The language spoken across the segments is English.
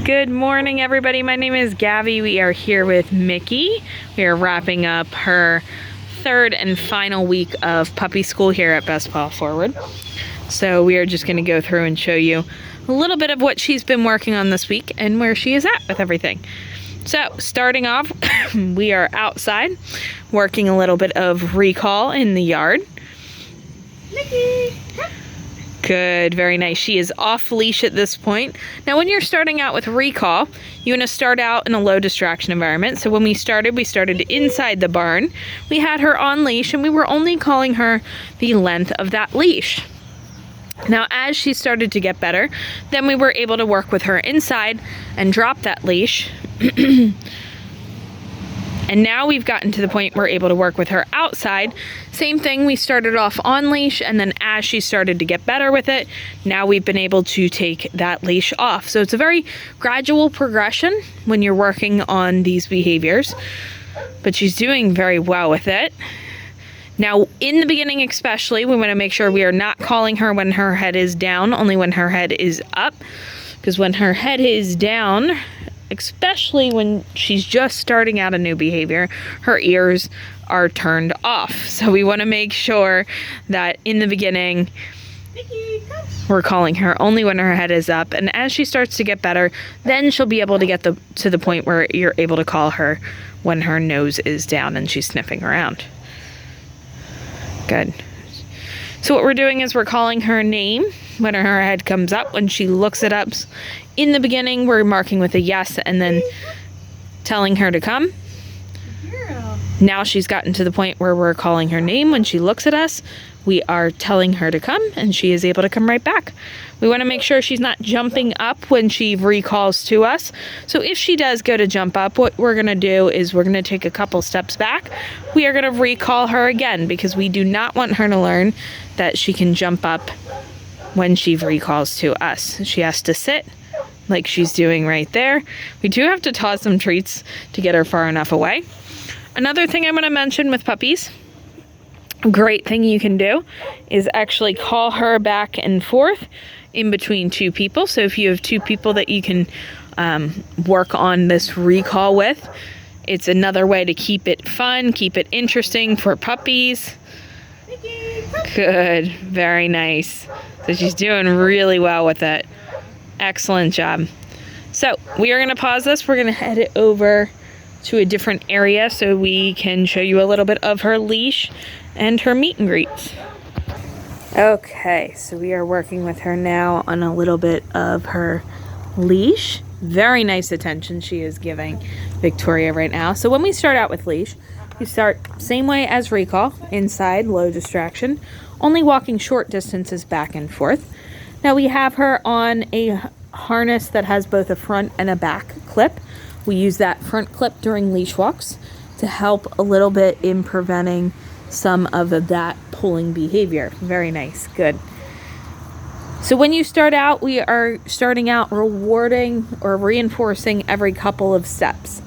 Good morning, everybody. My name is Gabby. We are here with Micky. We are wrapping up her third and final week of puppy school here at Best Paw Forward. So we are just going to go through and show you a little bit of what she's been working on this week and where she is at with everything. So starting off, we are outside working a little bit of recall in the yard. Micky! Good, very nice. She is off leash at this point. Now when you're starting out with recall, you want to start out in a low distraction environment. So when we started inside the barn. We had her on leash and we were only calling her the length of that leash. Now as she started to get better, then we were able to work with her inside and drop that leash. And now we've gotten to the point we're able to work with her outside. Same thing, we started off on leash, and then as she started to get better with it, now we've been able to take that leash off. So it's a very gradual progression when you're working on these behaviors, but she's doing very well with it. Now, in the beginning especially, we want to make sure we are not calling her when her head is down, only when her head is up, because when her head is down, especially when she's just starting out a new behavior, her ears are turned off. So we want to make sure that in the beginning, we're calling her only when her head is up. And as she starts to get better, then she'll be able to get to the point where you're able to call her when her nose is down and she's sniffing around. Good. So what we're doing is we're calling her name when her head comes up. When she looks it up, in the beginning, we're marking with a yes and then telling her to come. Now she's gotten to the point where we're calling her name. When she looks at us, we are telling her to come and she is able to come right back. We want to make sure she's not jumping up when she recalls to us. So if she does go to jump up, what we're going to do is we're going to take a couple steps back. We are going to recall her again because we do not want her to learn that she can jump up when she recalls to us. She has to sit like she's doing right there. We do have to toss some treats to get her far enough away. Another thing I'm going to mention with puppies, a great thing you can do is actually call her back and forth in between two people. So if you have two people that you can work on this recall with, it's another way to keep it fun, keep it interesting for puppies. Good, very nice. So she's doing really well with it. Excellent job. So we are going to pause this. We're going to head it over to a different area so we can show you a little bit of her leash and her meet and greets. Okay, so we are working with her now on a little bit of her leash. Very nice attention she is giving Victoria right now. So when we start out with leash, we start same way as recall, inside, low distraction, only walking short distances back and forth. Now we have her on a harness that has both a front and a back clip. We use that front clip during leash walks to help a little bit in preventing some of that pulling behavior. Very nice, good. So when you start out, we are starting out rewarding or reinforcing every couple of steps.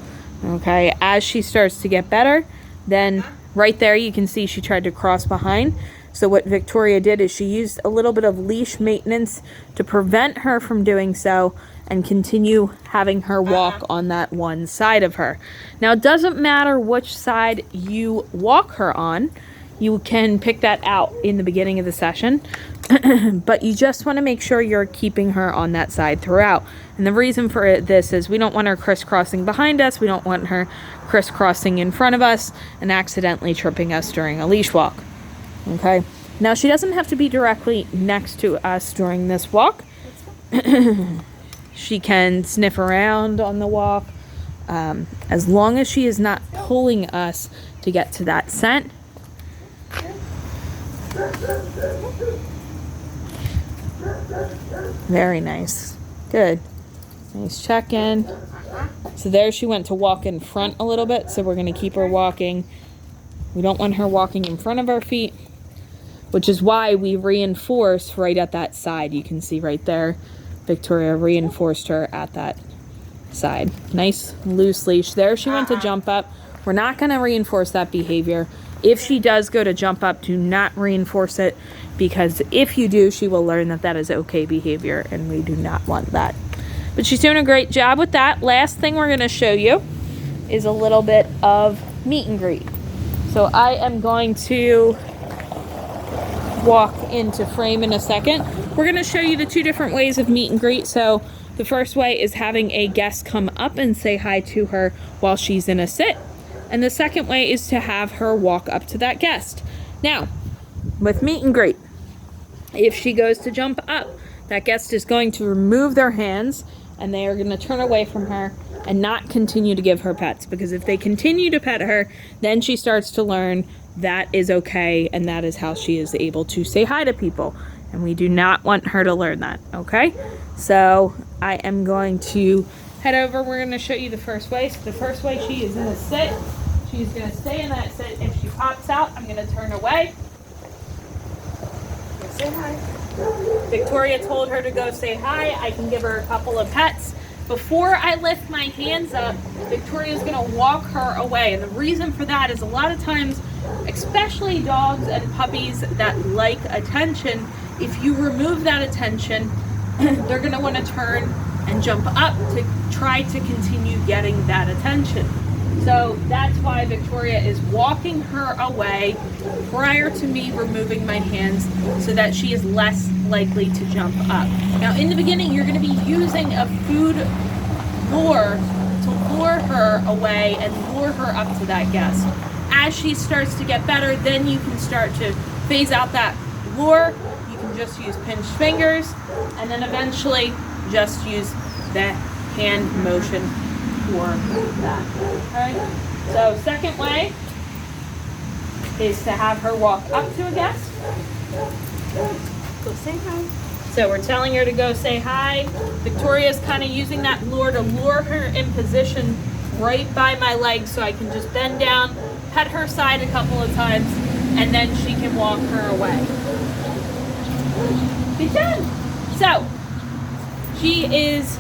Okay, as she starts to get better, then right there you can see she tried to cross behind. So what Victoria did is she used a little bit of leash maintenance to prevent her from doing so and continue having her walk on that one side of her. Now it doesn't matter which side you walk her on. You can pick that out in the beginning of the session, but you just want to make sure you're keeping her on that side throughout. And the reason for this is we don't want her crisscrossing behind us. We don't want her crisscrossing in front of us and accidentally tripping us during a leash walk. Okay, now she doesn't have to be directly next to us during this walk. She can sniff around on the walk as long as she is not pulling us to get to that scent. Very nice. Good. Nice check-in. So there she went to walk in front a little bit, so we're going to keep her walking. We don't want her walking in front of our feet, which is why we reinforce right at that side. You can see right there, Victoria reinforced her at that side. Nice loose leash. There she went to jump up. We're not going to reinforce that behavior. If she does go to jump up, do not reinforce it, because if you do, she will learn that that is okay behavior, and we do not want that. But she's doing a great job with that. Last thing we're going to show you is a little bit of meet and greet. So I am going to walk into frame in a second. We're going to show you the two different ways of meet and greet. So the first way is having a guest come up and say hi to her while she's in a sit. And the second way is to have her walk up to that guest. Now, with meet and greet, if she goes to jump up, that guest is going to remove their hands and they are going to turn away from her and not continue to give her pets, because if they continue to pet her, then she starts to learn that is okay, and that is how she is able to say hi to people, and we do not want her to learn that. Okay, so I am going to head over. We're going to show you the first way. So the first way, she is in a sit. She's going to stay in that sit. If she pops out, I'm going to turn away. Go say hi. Victoria told her to go say hi. I can give her a couple of pets. Before I lift my hands up, Victoria's going to walk her away. And the reason for that is a lot of times, especially dogs and puppies that like attention, if you remove that attention, they're going to want to turn and jump up to try to continue getting that attention. So that's why Victoria is walking her away prior to me removing my hands, so that she is less likely to jump up. Now in the beginning, you're going to be using a food lure to lure her away and lure her up to that guest. As she starts to get better, then you can start to phase out that lure. You can just use pinched fingers, and then eventually just use the hand motion for that. Okay? So second way is to have her walk up to a guest. Go say hi. So we're telling her to go say hi. Victoria's kind of using that lure to lure her in position right by my legs, so I can just bend down, pet her side a couple of times, and then she can walk her away. Good job. So she is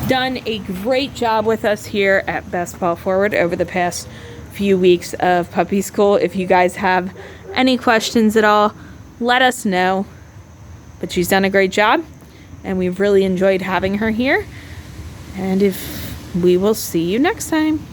done a great job with us here at Best Paw Forward over the past few weeks of puppy school. If you guys have any questions at all, let us know. But she's done a great job, and we've really enjoyed having her here. And we will see you next time.